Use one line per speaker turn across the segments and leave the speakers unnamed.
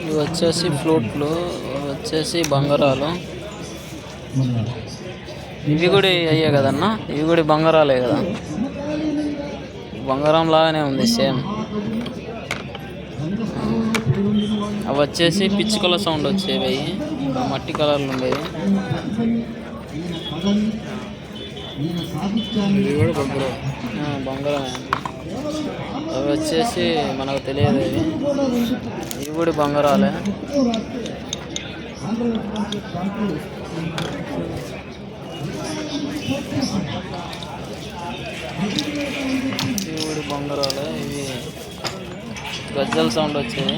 ఇవి వచ్చేసి ఫ్లూట్లు, వచ్చేసి బంగారాలు. ఇవి కూడా అయ్యే కదన్నా, ఇవి కూడా బంగారాలే కదా, బంగారం లాగానే ఉంది సేమ్. అవి వచ్చేసి పిచ్చుకల సౌండ్ వచ్చేవి, మట్టి కలర్లు ఉండేవి. బంగారమే. అవి వచ్చేసి మనకు తెలియదు, ఇవి కూడా బంగారాలే. ఇవి కూడా బంగారాలే. ఇవి గజ్జల సౌండ్ వచ్చేది.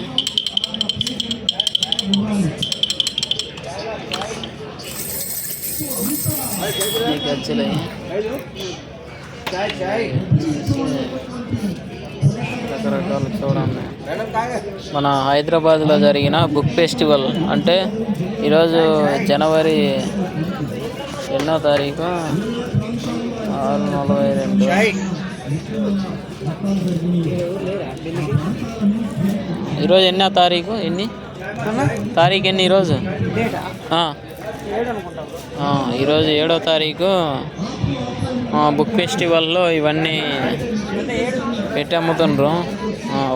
ఈ గజ్జలే రకరకాలు చూడండి. మన హైదరాబాద్లో జరిగిన బుక్ ఫెస్టివల్ అంటే ఈరోజు జనవరి ఎన్నో తారీఖు, 6/42. ఈరోజు ఎన్నో తారీఖు, తారీఖు ఎన్ని ఈరోజు? ఈరోజు 7వ తారీఖు. బుక్ ఫెస్టివల్లో ఇవన్నీ పెట్టి అమ్ముతుండ్రు.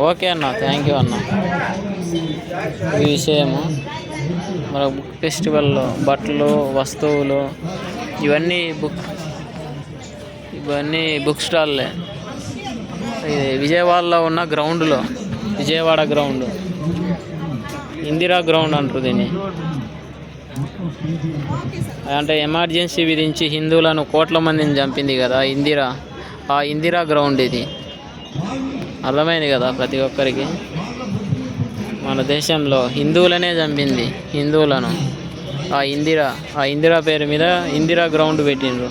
ఓకే అన్న, థ్యాంక్ యూ అన్న. ఈ విషయము మన బుక్ ఫెస్టివల్లో బట్టలు, వస్తువులు ఇవన్నీ బుక్ స్టాల్లే. ఇది విజయవాడలో ఉన్న గ్రౌండ్లో, విజయవాడ గ్రౌండ్, ఇందిరా గ్రౌండ్ అంటారు దీన్ని. అంటే ఎమర్జెన్సీ విధించి హిందువులను కోట్ల మందిని చంపింది కదా ఇందిరా, ఆ ఇందిరా గ్రౌండ్ ఇది. అర్థమైంది కదా ప్రతి ఒక్కరికి. మన దేశంలో హిందువులనే చంపింది, హిందువులను ఆ ఇందిరా పేరు మీద ఇందిరా గ్రౌండ్ పెట్టిండ్రు.